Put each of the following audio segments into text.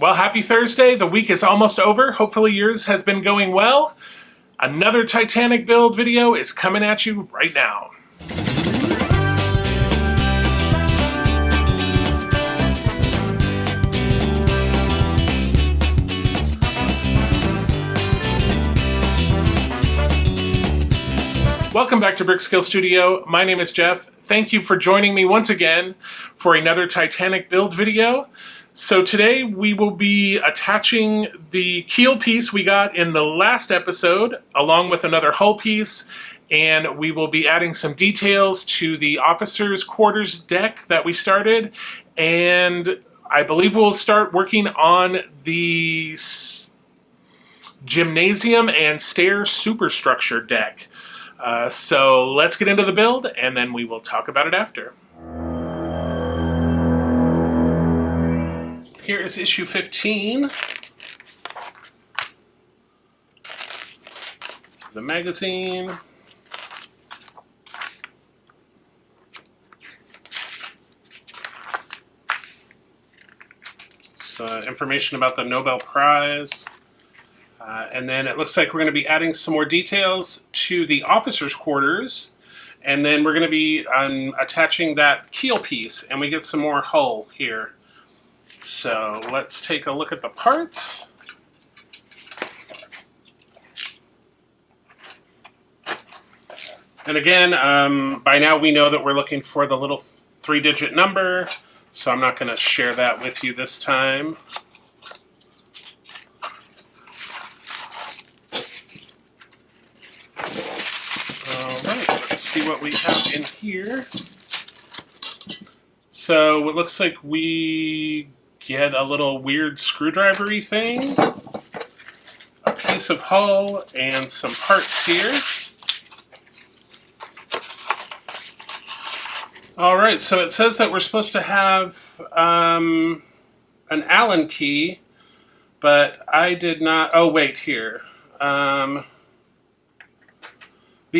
Well, happy Thursday. The week is almost over. Hopefully yours has been going well. Another Titanic build video is coming at you right now. Welcome back to Brick Skill Studio. My name is Jeff. Thank you for joining me once again for another Titanic build video. So today we will be attaching the keel piece we got in the last episode along with another hull piece, and we will be adding some details to the officers' quarters deck that we started, and I believe we'll start working on the gymnasium and stair superstructure deck. So let's get into the build and then we will talk about it after. Here is issue 15. The magazine. Information about the Nobel Prize. And then it looks like we're going to be adding some more details to the officers' quarters. And then we're going to be attaching that keel piece, and we get some more hull here. So let's take a look at the parts. And again, by now we know that we're looking for the little 3-digit number, so I'm not going to share that with you this time. Alright, let's see what we have in here. So it looks like we get a little weird screwdriver-y thing, a piece of hull, and some parts here. Alright, so it says that we're supposed to have an Allen key, but I did not... Oh, wait, here. The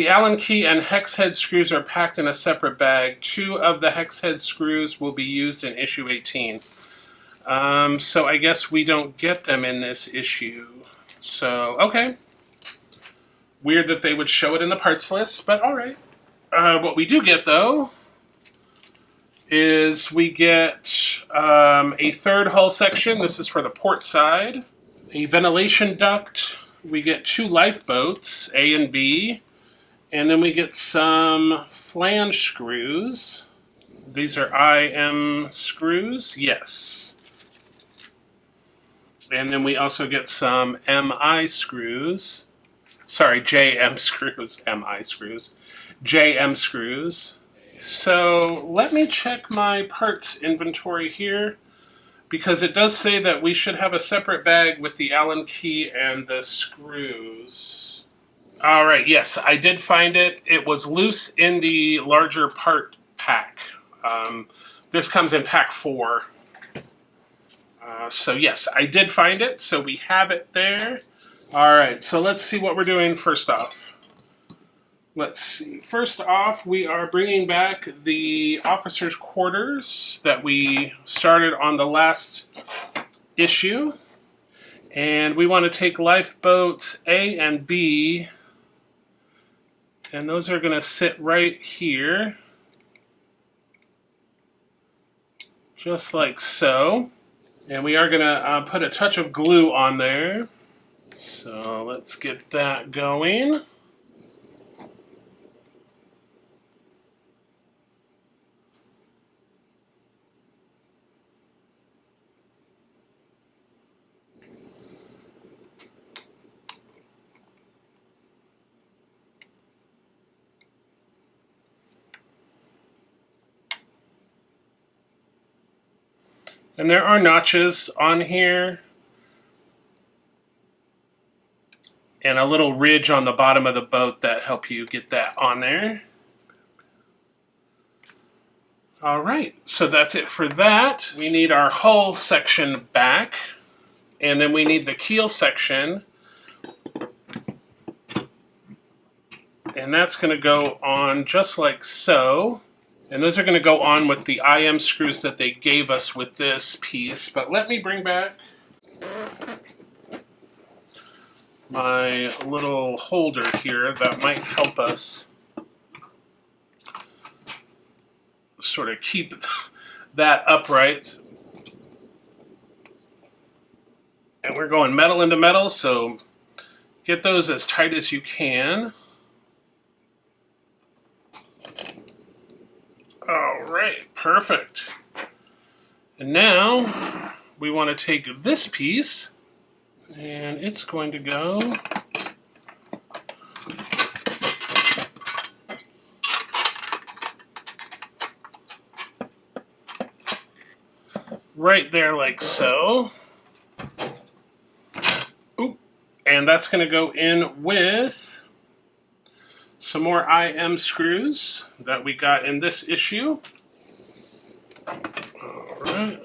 Allen key and hex head screws are packed in a separate bag. 2 of the hex head screws will be used in issue 18. So I guess we don't get them in this issue. So, okay. Weird that they would show it in the parts list, but alright. What we do get, though, is we get a third hull section. This is for the port side. A ventilation duct. We get 2 lifeboats, A and B. And then we get some flange screws. These are IM screws, yes. And then we also get some MI screws. Sorry, JM screws, MI screws. JM screws. So let me check my parts inventory here, because it does say that we should have a separate bag with the Allen key and the screws. Alright, yes, I did find it. It was loose in the larger part pack. This comes in pack 4. So yes, I did find it, so we have it there. Alright, so let's see what we're doing first off. Let's see. First off, we are bringing back the officers' quarters that we started on the last issue. And we want to take lifeboats A and B, and those are going to sit right here, just like so. And we are going to put a touch of glue on there. So let's get that going. And there are notches on here and a little ridge on the bottom of the boat that help you get that on there. Alright, so that's it for that. We need our hull section back, and then we need the keel section. And that's going to go on just like so. And those are going to go on with the IM screws that they gave us with this piece. But let me bring back my little holder here that might help us sort of keep that upright. And we're going metal into metal, so get those as tight as you can. All right, perfect. And now we want to take this piece, and it's going to go right there like so. Oop. And that's going to go in with some more IM screws that we got in this issue. All right.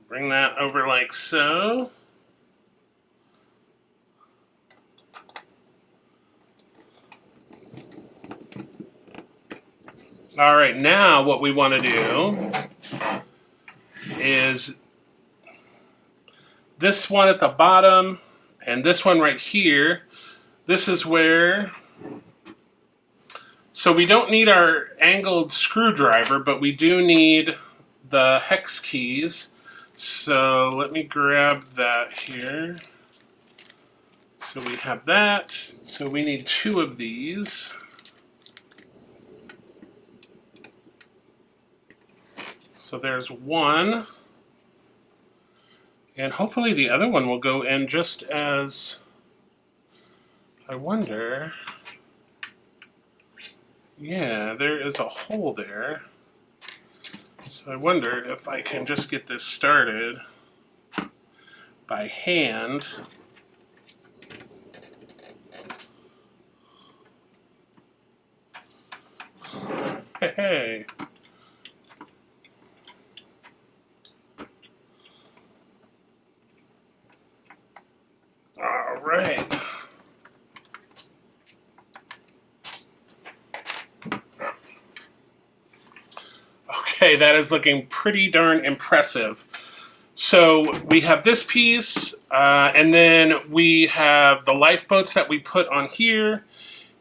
Bring that over like so. All right, now what we want to do is this one at the bottom and this one right here. This is where, so we don't need our angled screwdriver, but we do need the hex keys. So let me grab that here. So we have that. So we need 2 of these. So there's 1. And hopefully the other one will go in just as, I wonder, yeah, there is a hole there. So I wonder if I can just get this started by hand. Hey. All right. Okay, that is looking pretty darn impressive. So we have this piece, and then we have the lifeboats that we put on here,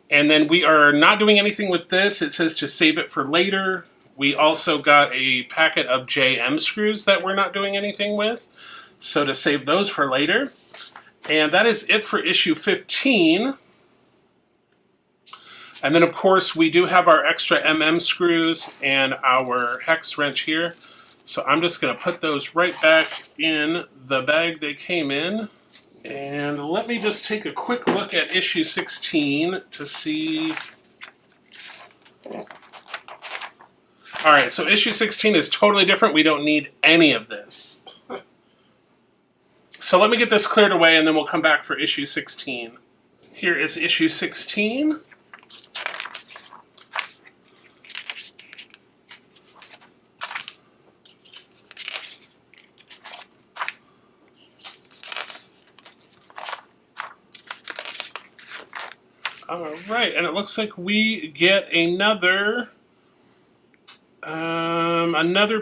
and then we are not doing anything with this. It says to save it for later. We also got a packet of JM screws that we're not doing anything with, so to save those for later. And that is it for issue 15. And then, of course, we do have our extra MM screws and our hex wrench here. So I'm just going to put those right back in the bag they came in. And let me just take a quick look at issue 16 to see. All right, so issue 16 is totally different. We don't need any of this. So let me get this cleared away, and then we'll come back for issue 16. Here is issue 16. All right, and it looks like we get another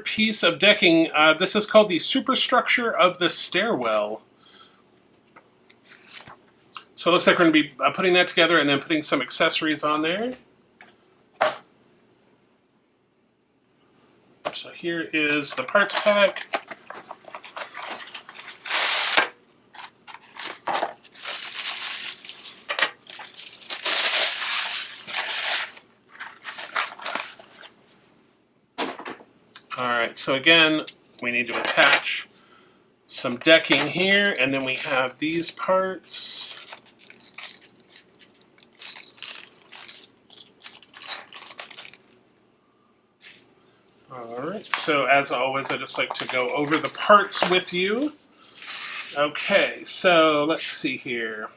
piece of decking. This is called the superstructure of the stairwell. So it looks like we're going to be putting that together and then putting some accessories on there. So here is the parts pack. Alright, so again, we need to attach some decking here, and then we have these parts. Alright, so as always, I just like to go over the parts with you. Okay, so let's see here.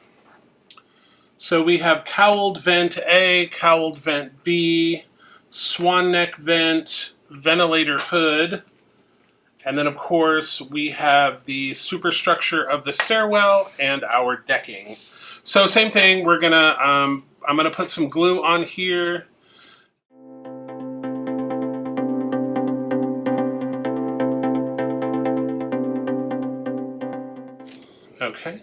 So we have cowled vent A, cowled vent B, swan neck vent, ventilator hood, and then of course we have the superstructure of the stairwell and our decking. So same thing, we're gonna I'm gonna put some glue on here. Okay.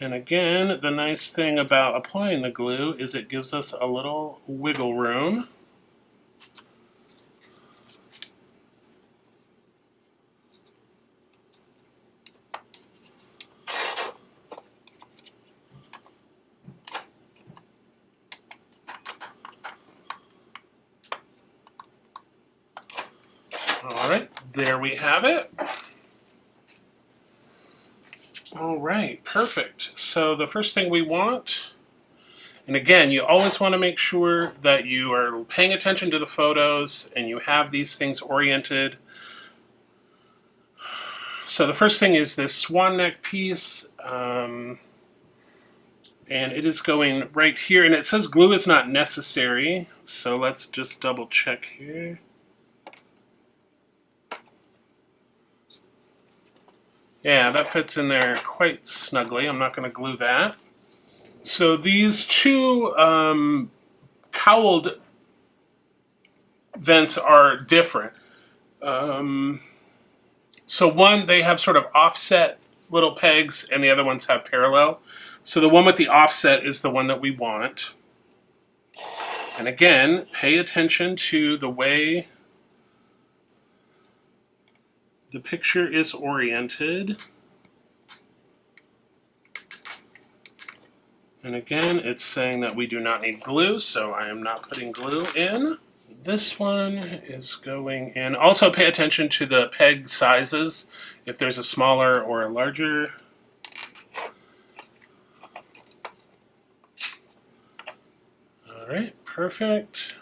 And again, the nice thing about applying the glue is it gives us a little wiggle room. All right, there we have it. All right, perfect. So the first thing we want, and again, you always want to make sure that you are paying attention to the photos and you have these things oriented. So the first thing is this swan neck piece, and it is going right here, and it says glue is not necessary, so let's just double check here. Yeah, that fits in there quite snugly. I'm not going to glue that. So these two cowled vents are different. So one, they have sort of offset little pegs, and the other ones have parallel. So the one with the offset is the one that we want. And again, pay attention to the way the picture is oriented. And again, it's saying that we do not need glue, so I am not putting glue in. This one is going in. Also pay attention to the peg sizes, if there's a smaller or a larger. All right, perfect.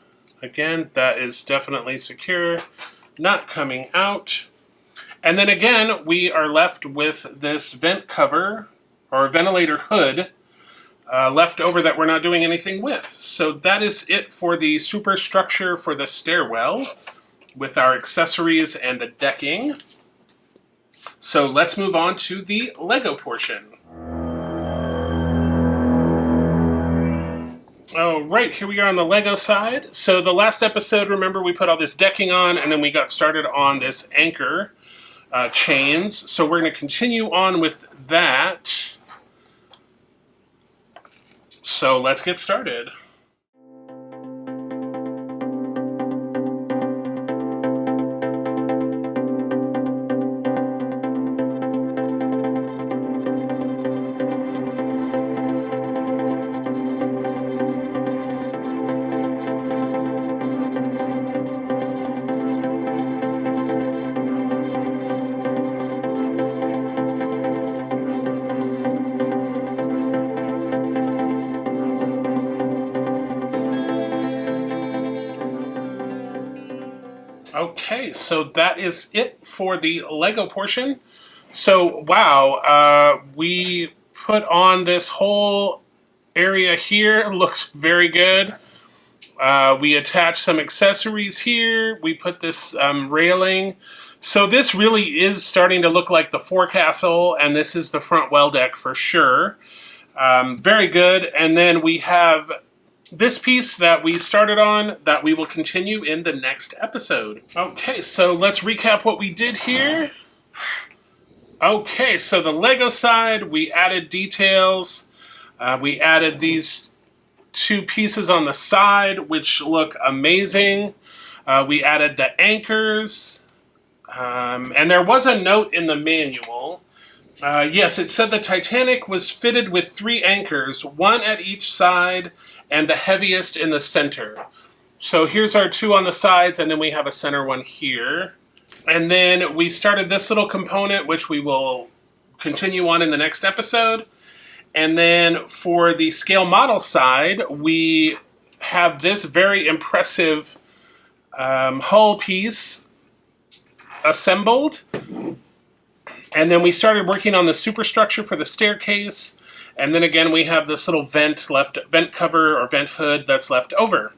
Again, that is definitely secure, not coming out. And then again, we are left with this vent cover, or ventilator hood, left over that we're not doing anything with. So that is it for the superstructure for the stairwell with our accessories and the decking. So let's move on to the Lego portion. All right, here we are on the Lego side. So the last episode, remember, we put all this decking on, and then we got started on this anchor chains. So we're going to continue on with that. So let's get started. Okay, so that is it for the Lego portion. So, wow, we put on this whole area here. Looks very good. We attached some accessories here. We put this railing. So this really is starting to look like the forecastle, and this is the front well deck for sure. Very good. And then we have this piece that we started on that we will continue in the next episode. Okay, so let's recap what we did here. Okay, so the Lego side, we added details. We added these two pieces on the side, which look amazing. We added the anchors. And there was a note in the manual. Yes, it said the Titanic was fitted with 3 anchors, 1 at each side, and the heaviest in the center. So here's our 2 on the sides, and then we have a center one here. And then we started this little component, which we will continue on in the next episode. And then for the scale model side, we have this very impressive hull piece assembled. And then we started working on the superstructure for the staircase. And then again, we have this little vent cover or vent hood that's left over.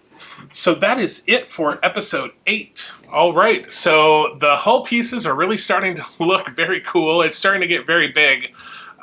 So that is it for episode 8. All right, so the hull pieces are really starting to look very cool. It's starting to get very big.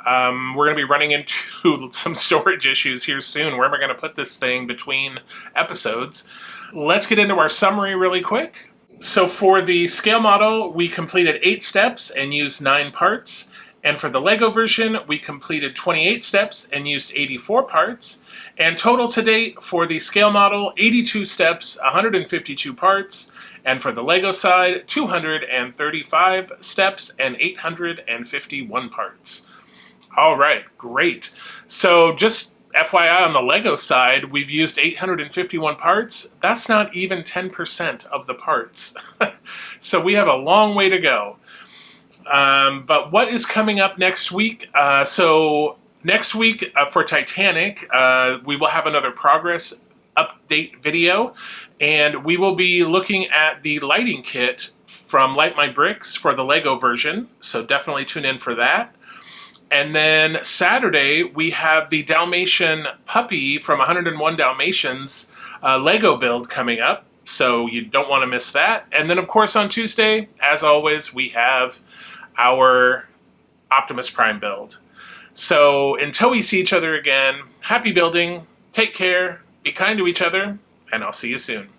We're going to be running into some storage issues here soon. Where am I going to put this thing between episodes? Let's get into our summary really quick. So for the scale model, we completed 8 steps and used 9 parts. And for the LEGO version, we completed 28 steps and used 84 parts. And total to date for the scale model, 82 steps, 152 parts. And for the LEGO side, 235 steps and 851 parts. All right, great. So just FYI, on the LEGO side, we've used 851 parts. That's not even 10% of the parts. So we have a long way to go. But what is coming up next week? So next week for Titanic, we will have another progress update video, and we will be looking at the lighting kit from Light My Bricks for the LEGO version. So definitely tune in for that. And then Saturday, we have the Dalmatian puppy from 101 Dalmatians LEGO build coming up. So you don't want to miss that. And then, of course, on Tuesday, as always, we have our Optimus Prime build. So until we see each other again, happy building, take care, be kind to each other, and I'll see you soon.